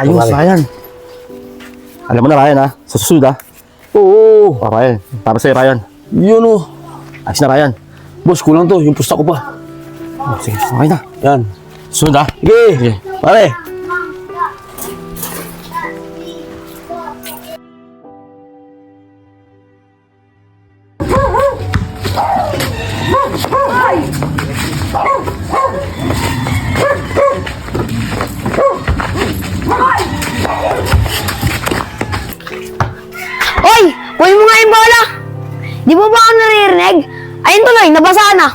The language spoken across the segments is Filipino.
Ayos, Ryan. Alam mo na, Ryan, ha? Sa susunod, ha? Oo. O, Ryan. Para sa'yo, Ryan. Yun o. Ayos na, Ryan. Boss, kulang to. Yung pusta ko pa. Oh, sige, okay na. Yan. Susunod, ha? Sige. Sige. Pare. Hoy! Kunin mo nga yung bola! Di mo ba ako naririnig? Ayun tuloy, nabasa na.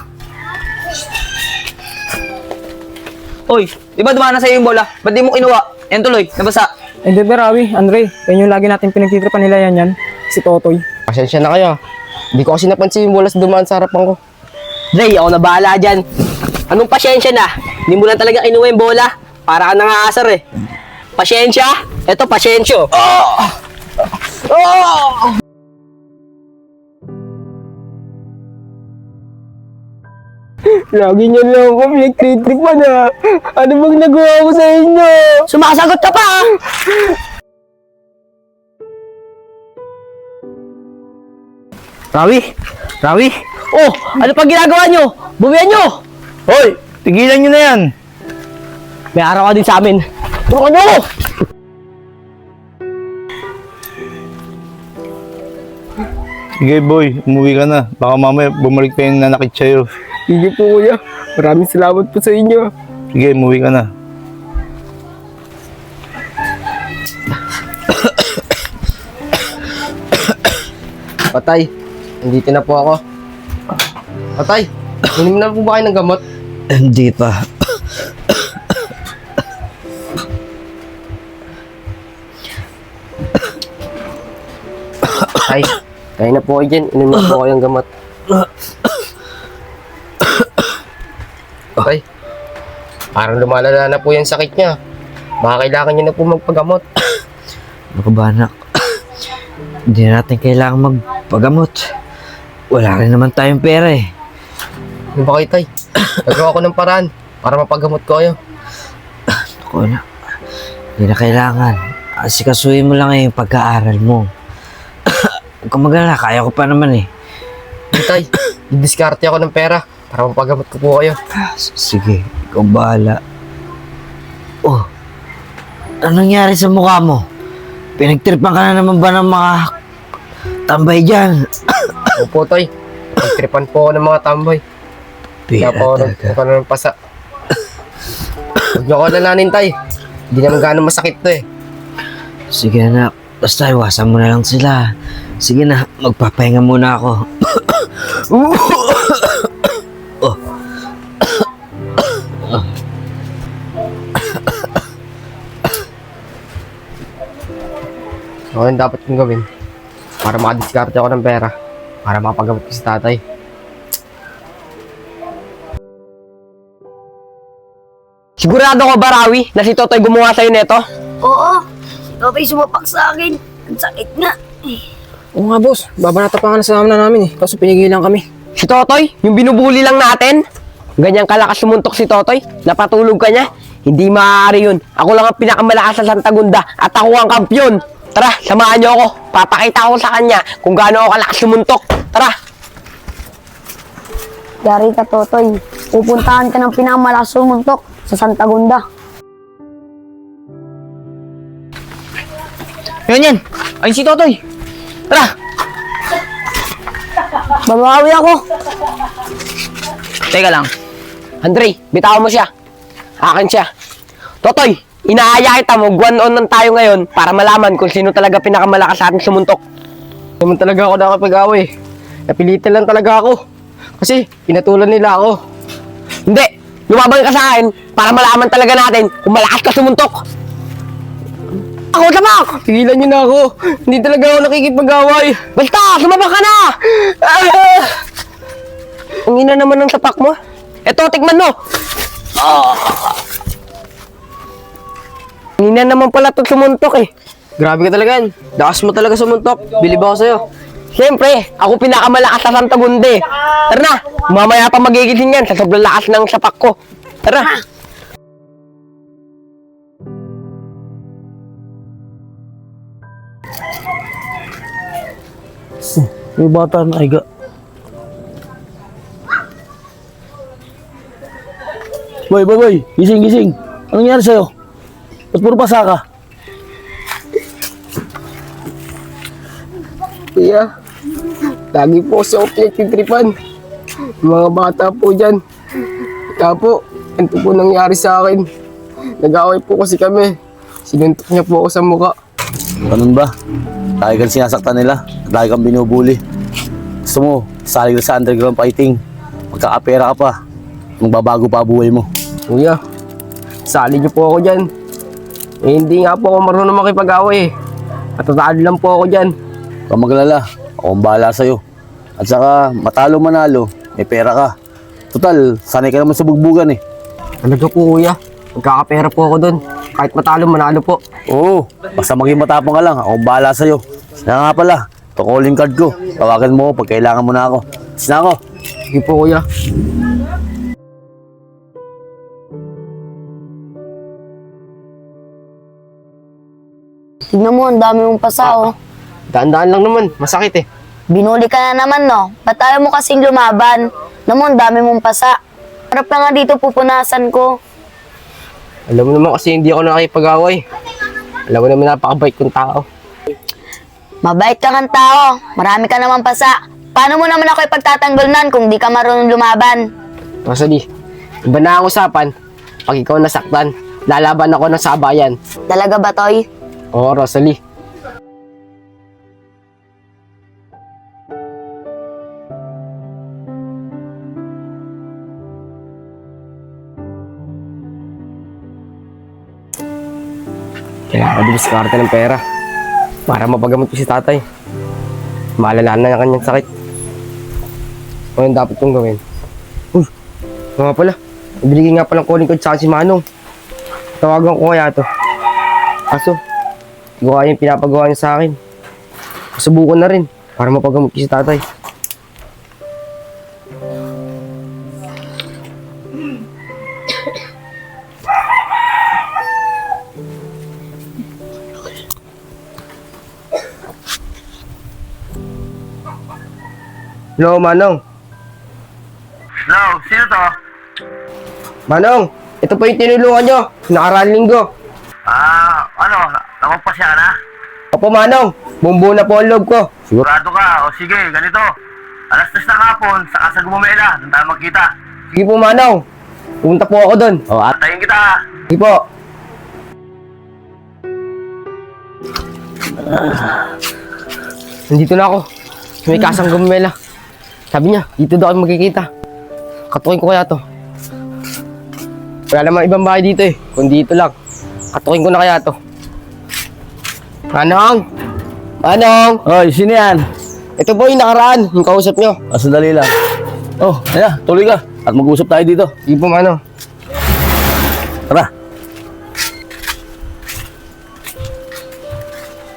Oy, di ba dumana sa'yo yung bola? Ba't di mo kinuha? Yan tuloy, nabasa. Hindi, Berawi, Andre, yan yung lagi natin pinagtitripan nila yan, si Totoy. Pasensya na kayo. Hindi ko kasi napansin yung bola sa dumaan sa harapan ko. Ray, ako na bahala dyan. Anong pasyensya na? Hindi mo lang talaga kinuha yung bola. Para ka nangaasar eh. Pasyensya? Eto, pasyensyo. Lagi niyo lang ako pinagtitripan ha. Ano bang nagawa ko sa inyo? Sumasagot ka pa ah! Rawi! Rawi! Oh, ano pa ginagawa nyo? Bumiyan nyo! Hoy, tigilan nyo na yan. May araw ka din sa amin. Tulungan nyo ako! Sige boy, umuwi ka na. Baka mamaya bumalik pa yung nanakit sa'yo. Sige po kuya. Maraming salamat po sa inyo. Sige, umuwi ka na. Patay. Nandito na po ako. Patay. Inom na po ba kayo ng gamot? Hindi pa. Ay, kaya na po kayo dyan. Inom na po kayong gamot. Patay. Parang lumalala na po yung sakit niya. Baka kailangan niya na po magpagamot. Baka ba anak, hindi natin kailangan magpagamot. Wala rin naman tayong pera eh. Ano ba kayo, tay? Nagawa ko ng paraan para mapagamot ko kayo. Ako na, hindi na kailangan. Asikasuhin mo lang yung pagkaaral mo. Huwag kang mag-alala, kaya ko pa naman eh. Hey, tay, didiskarte ako ng pera para mapagamot ko po kayo. Sige, ikaw bahala. Oh, anong nangyari sa mukha mo? Pinagtripan ka na naman ba ng mga tambay dyan? Opo, tay. Pagtripan po ako ng mga tambay. Kaya po ako ng pasa. Huwag niyo ako lalanin, tay. Hindi naman gano'ng masakit to eh. Sige anak, basta iwasan mo na lang sila. Sige na, magpapahinga muna ako. So, ano dapat kong gawin? Para makadiskarte ako ng pera. Para makapagamot ko si tatay. Sigurado ko ba, Rawi, na si Totoy gumawa sa'yo neto? Oo, si Totoy sumapak sa akin. Ang sakit nga. Oo nga, boss. Babanata pa nga na namin eh. Kaso pinigilan kami. Si Totoy, yung binubuli lang natin. Ganyang kalakas sumuntok si Totoy, napatulog ka niya. Hindi maaari yun. Ako lang ang pinakamalakas sa Santa Gunda at ako ang kampyon. Tara, samahan niyo ako. Papakita ko sa kanya kung gaano ako kalakas sumuntok. Tara! Yari ka, Totoy. Pupuntahan ka ng pinamalakas sumuntok sa Santa Gunda. Yan. Ayun si Totoy. Tara! Babawi ako. Teka lang. Andre, bitawan mo siya. Akin siya. Totoy, inaaya kita mo. One-on lang tayo ngayon para malaman kung sino talaga pinakamalakas sa ating sumuntok. Hindi naman talaga ako nakapag-away. Napilitan lang talaga ako. Kasi pinatulan nila ako. Hindi! Lumabang ka sa akin para malaman talaga natin kung malakas ka sumuntok. Ako sabak! Tigilan niyo na ako. Hindi talaga ako nakikipag-away. Basta, sumabak ka na! Ang ina naman ng sapak mo. Eto, tikman mo! Ang ina naman pala ito sumuntok eh. Grabe ka talaga yan. Lakas mo talaga sumuntok. Bilib ako sa'yo. Siyempre, ako pinakamalakas sa Santa Gunde. Tara na, mamaya pa magigising yan sa sobrang lakas ng sapak ko. Tara. May bata na higa. Boy, gising. Anong nangyari sa'yo? Ba't puro pasa ka? Kuya, lagi po kasi ako pinagtitripan. Mga bata po dyan. Kaya po, ito po nangyari sa akin. Nag-away po kasi kami. Sinuntok niya po ako sa mukha. Ganun ba? Lagi kang sinasaktan nila at lagi kang binubuli. Gusto mo, sali ka sa underground fighting. Magkakapera ka pa. Magbabago pa buhay mo. Kuya, sali niyo po ako dyan. Eh, hindi nga po ako marunong makipag-away eh. Matatalo lang po ako dyan. Huwag kang maglala. Ako ang bahala sa'yo. At saka, matalo manalo, may pera ka. Total, sanay ka naman sa bugbugan eh. Talaga po kuya, magkakapera po ako doon. Kahit matalo, manalo po. Oo, basta maging matapang ka lang. Ako ang bahala sa'yo. Kaya nga pala, ito calling card ko. Tawagan mo ako pag kailangan mo na ako. Sige na ako. Sige po kuya. Tignan mo, ang dami mong pasa, oh. Daan-daan lang naman, masakit eh. Binuli ka na naman, no? Ba't ayaw mo kasing lumaban? Alam mo, ang dami mong pasa. Harap na nga dito, pupunasan ko. Alam mo naman kasi hindi ako nakikipag-away. Alam mo naman napakabait kong tao. Mabait ka kang tao. Marami ka naman pasa. Paano mo naman ako ipagtatanggol nan kung di ka marunong lumaban? Rosalie, iba na ang usapan. Pag ikaw nasaktan, lalaban ako ng sabayan. Talaga ba, Toy? Oo, Rosalie. Kailangan din sa karte ng pera para mapagamot ko si tatay. Maalala na ang kanyang sakit. Ano dapat kong gawin? Uy, nga pala. Binigay nga palang calling card sa akin si Manong. Tawagan ko kaya to. Kaso, hindi ko kaya yung pinapagawa niya sa akin. Subukan na rin para mapagamot ko si tatay. Hello, Manong. Hello, sino to? Manong, ito po yung tinulungan nyo. Nakaraan linggo. Nakapasya ka na? Opo, Manong. Bumbu na po ang loob ko. Sigurado ka? O sige, ganito. Alas 3 ng hapon, saka sa Gumamela, doon tayo magkita. Sige po, Manong. Pumunta po ako doon. O, at Atayin kita. Sige po. Nandito na ako. Sa may kasang Gumamela. Sabi niya, dito daw kami magkikita. Katukin ko kaya to. Wala namang ibang bahay dito eh. Kung dito lang. Katukin ko na kaya to. Manong! Manong! Oy, sino yan? Ito po yung nakaraan. Yung kausap nyo. Sandali lang. Oh, ayan, tuloy ka. At mag-usap tayo dito. Sige po, Manong. Tara.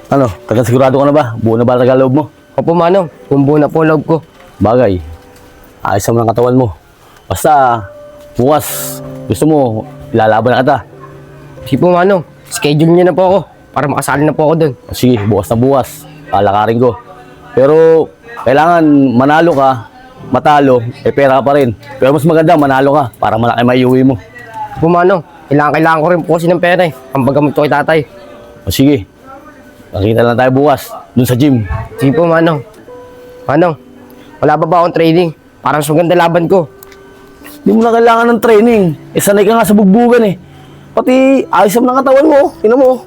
Ano, taga-sigurado ka na ba? Buo na ba ang tagaloob mo? Opo, Manong. Bumbu na po ang loob ko. Bagay. Ayos naman ang katawan mo. Basta, bukas, gusto mo, ilalaban na kita. Sige po, Manong. Schedule niyo na po ako. Para makasali na po ako doon. O sige, bukas na bukas. Palakarin ko. Pero, kailangan manalo ka, matalo, pera ka pa rin. Pero mas maganda, manalo ka, para malaki maiuwi mo. Po, Manong. Kailangan ko rin po kasi ng pera eh. Ang bagamot ko kay tatay. O sige, nakita lang tayo bukas, dun sa gym. Sige po, Manong. Manong, wala ba akong training? Para mas maganda laban ko. Hindi mo na kailangan ng training. Sanay ka nga sa bugbugan eh. Pati ayos naman ang katawan mo. Tingnan mo.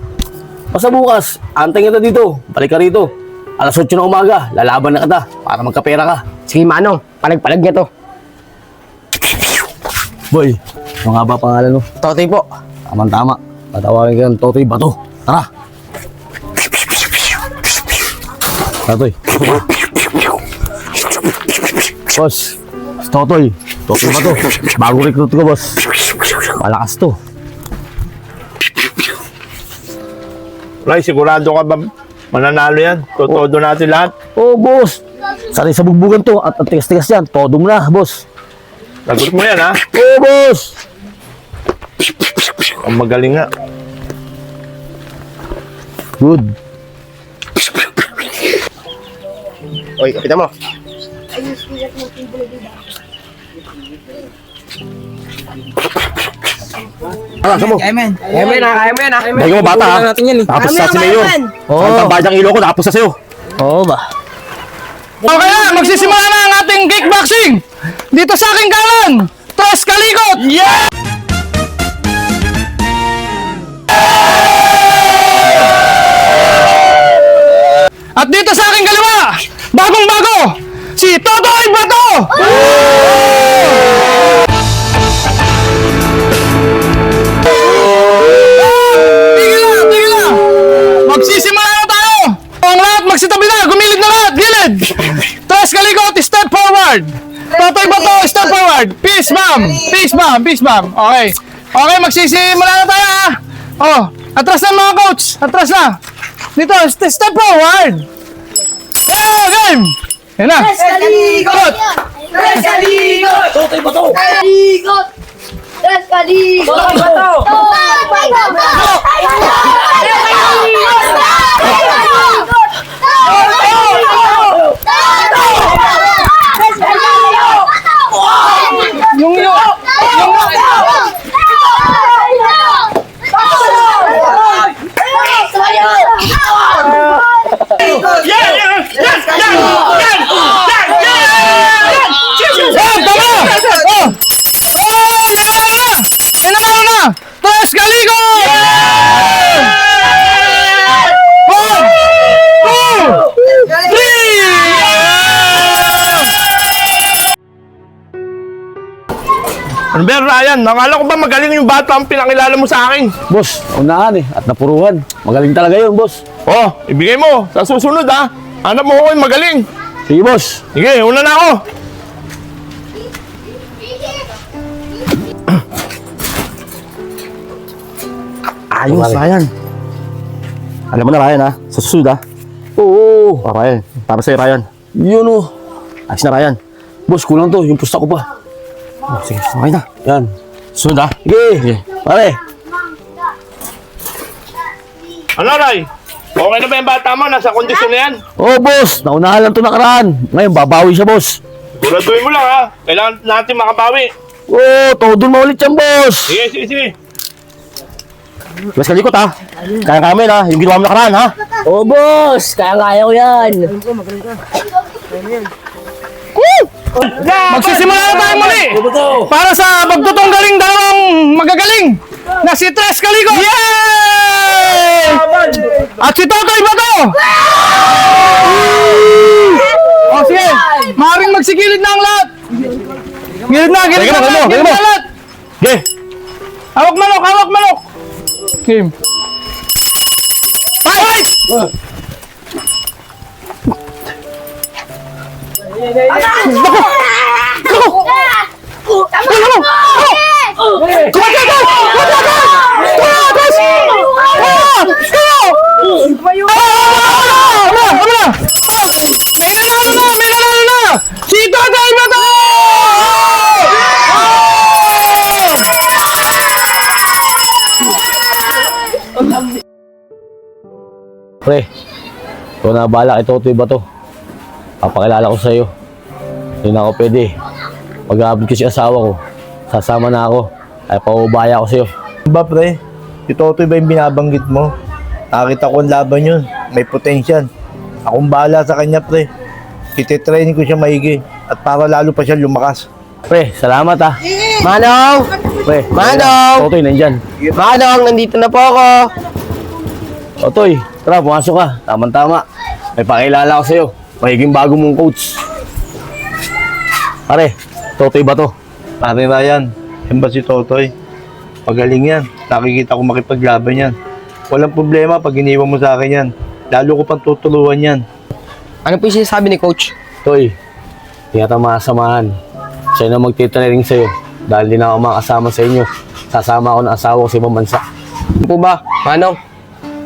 Basta bukas, antay kita dito. Balik ka rito. Alas 8 na umaga, lalaban na kita para magkapera ka. Sige, Manong. Palag-palag niya to. Boy, ano nga ba pangalan mo? Totoy po. Tama-tama. Tatawagin ka ng Totoy Bato. Tara. Totoy. Boss, si Totoy. Totoy Bato. Bago recruit ko, boss. Malakas to. Ray, sigurado ka ba mananalo yan? Todo natin lahat. Oh, boss. Sanay sa bugbugan to at ang tigas-tigas yan. Todo mo na, boss. Lagot mo yan, ha? Oh, boss. Ang magaling nga. Good. Oy, kapitan mo. Ah, saan mo? Kaya mo yan ha. Dahil mo bata ha. natin yan eh. Tapos sa si Mayor. Oo. Ang tambayang ilo ko, tapos sa sa'yo. Oo ba? Okay na, magsisimula na ang ating kickboxing! Dito sa aking kanan, Tres Kalikot! Yeah! At dito sa aking kaliwa, bagong-bago, si Totoy Bato! Tigil na! Magsisimula na tayo! Ang lahat magsitabi na, gumilid na lahat, gilid! Tres Kalikot, step forward! Totoy Bato, step forward! Peace, ma'am! Peace, ma'am! Peace, ma'am! Okay. Okay, magsisimula na tayo, ha? Oh, atras na mga coach! Atras na! Dito, step forward! Yeah, game! Yan na! Tres Kalikot! Tres Kalikot! Totoy Bato! Kalikot! Tres Kalikot! Totoy Bato! Tres Kalikot! 1, 2, 3! Ano ba yan, Ryan? Nakala ko ba magaling yung bata ang pinakilala mo sa akin? Boss, unahan eh. At napuruhan. Magaling talaga yun, boss. Oh, ibigay mo. Sa susunod, ha? Hanap mo ko yung magaling. Sige, boss. Sige, una na ako. Ayos, Ryan. Alam mo na, Ryan, ha? Sa susunod, ha? Oo. Oh, Ryan. Para sa'yo, Ryan. Yun oh. Ayos na, Ryan. Boss, kulang to. Yung pusta ko pa. Oh, sige, okay na. Yan. Susunod, ha? Sige. Pare. Ano, Ray? Okay na ba yung bata mo? Nasa kondisyon na yan? Oh, boss. Naunahan lang to nakaraan. Ngayon, babawi siya, boss. Siguraduhin mo lang, ha? Kailangan natin makabawi. Oh, todo maulit yan, boss. Sige, sige, sige. Tres Kalikot, ha? Kaya-kaya mo yun, ha? Yung ginawa mo nakaraan, ha? Oo boss, kaya-kaya ko yan. Magsisimula na tayo muli! Para sa pagtutunggaling dalawang magagaling na si Tres Kalikot! Yay! At si Totoy Bato! O sige, maaaring magsigilid na ang lahat! Gilid na, gilid na, gilid na lahat! Okay. Hawak manok, hawak manok! Game. Fight! May nanalo na! Si Totoy Bato! Pre, ikaw na bahala kay Totoy Bato. Papakilala ko sa'yo. Hindi na ako pwede. Pag-aabot ko si asawa ko, sasama na ako. Ay paubaya ako sa'yo. Ba pre, si Totoy ba yung binabanggit mo? Nakita ko ang laban yun, may potential. Akong bahala sa kanya pre. Ititraining ko siya maigi at para lalo pa siya lumakas. Pre, salamat ah. Manong! Pre, Manong! Totoy, nandyan. Manong, nandito na po ako. Totoy, tara, pumasok ka. Tama-tama. May pakilala ko sa'yo. Magiging bago mong coach. Pare, Totoy Bato. Pare Ryan, yan ba si Totoy? Pagaling yan. Nakikita ko makipaglaban yan. Walang problema pag iniwan mo sa akin yan. Lalo ko pang tutulungan yan. Ano po yung sinasabi ni Coach? Toy, hindi ka masamahan. Siya na magtitraining sa'yo. Dahil di na ako makasama sa inyo. Sasama ako ng asawa ko sa ibang bansa. Ano po ba, Manong?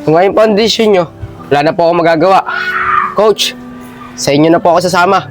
Kung ngayon po ang desisyon nyo, wala na po ako magagawa. Coach, sa inyo na po ako sasama.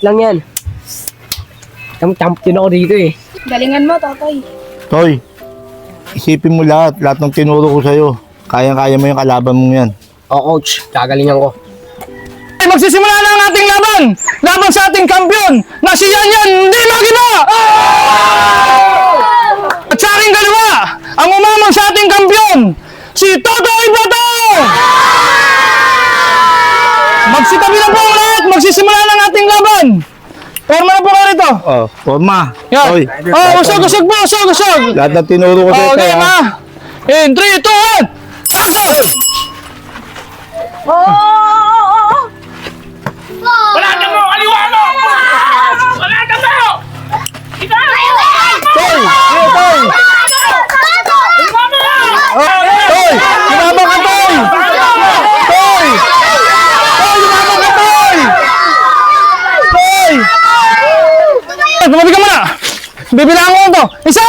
Lang yan. Champion ako dito eh. Galingan mo, Totoy. Toy, isipin mo lahat ng tinuro ko sa'yo. Kayang-kaya mo yung kalaban mo yan. O coach, kagalingan ko. Magsisimula na ang ating laban! Laban sa ating kampiyon na si Yan hindi magiba! At sa aking dalawa, ang umamang sa ating kampiyon, si Totoy Bato! Magsitabi na po ang lahat, magsisimula na ang ating laban! Forma na po ka rito. Oh, forma. Yan. Toy. Usog po, usog! Lahat ng tinuro ko sa'yo, Okay, ha? ma! In 3, 2, 1! Action! Wala na mo! Aliwano! Wala na mo! Toy! Toy! Toy! Lumama ka, Toy! Toy! Toy! Lumama ka, Toy! Toy! Tumabi ka muna! Bibilangan ko ito! Isa!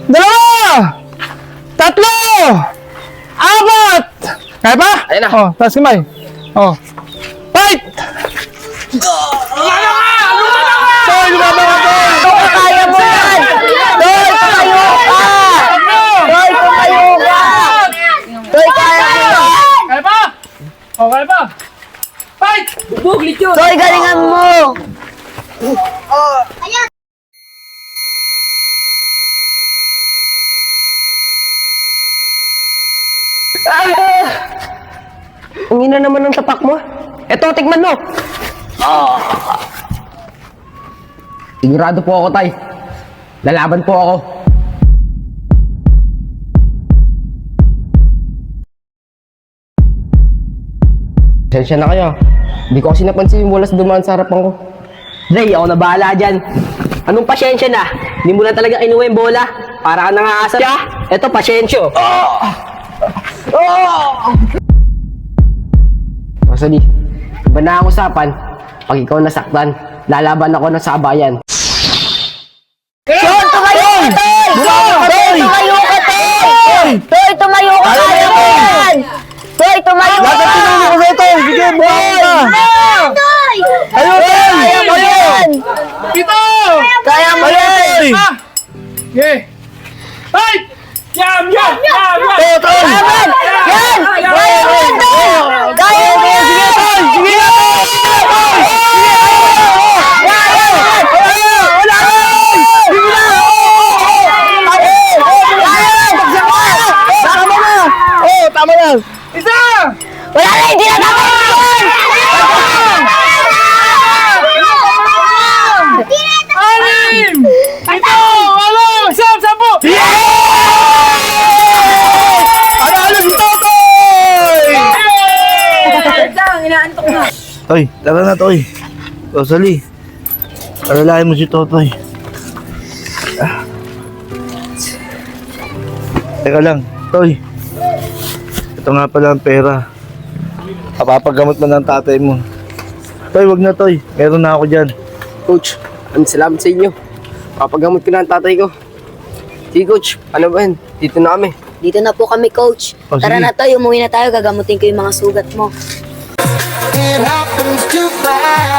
Dalawa! Tatlo! Apat! Kaya pa? Ayun na. Oh, taas kamay. Oh. Fight! Toy! Lumama ka, Toy! Kaya mo yan! Toy, tumayo ka! Toy, tumayo ka! Toy, kaya mo yan! Kaya pa? Oh, kaya pa? Fight! Toy, galingan mo! Ang ina naman ng tapak mo. Eto, tigman mo. Sigurado po ako, tay. Lalaban po ako. Sensya na kayo. Hindi ko kasi napansin yung walas dumaan sa harapan ko. Ray, ako na bahala dyan. Anong pasyensya na? Hindi mo na talaga kinuha yung bola. Para ka nangaasar. Eto, pasyensyo. Masali, iba na ang usapan. Pag ikaw nasaktan, lalaban ako ng sabayan. Toy, tumayo ka, Toy! Toy, tumayo ka, Toy! Toy, tumayo ka! Kaya mo yan! Toy, tumayo ka! Lahat ng tinuro ko sa'yo, Toy! Sige, buhayin ka! Toy! Ayun, Toy! Kaya mo yan! Ito! Kaya mo Ayun, yan! Toy! Okay! Fight! Yam! Toy! Toy! Yan! Yan! Kaya mo yan, Toy! Kaya mo yan! Sige, Toy! Sige na, Toy! Tama na! Isa! Wala na, hindi na dapat yun! Anim! Ito! Walo! Siyam! Sampu! Ano si Totoy! Toy, tara na, Toy. Rosalie, alalahin mo si Totoy. Teka lang, Toy. Ito nga pala ang pera. Papagamot mo ng tatay mo. Toy, wag na, Toy. Meron na ako dyan. Coach, salamat sa inyo. Papagamot ko na ang tatay ko. Sige, Coach. Ano ba yan? Dito na kami. Dito na po kami, Coach. Oh, Tara sige. na, Toy. Umuwi na tayo. Gagamutin ko yung mga sugat mo. It happens too fast.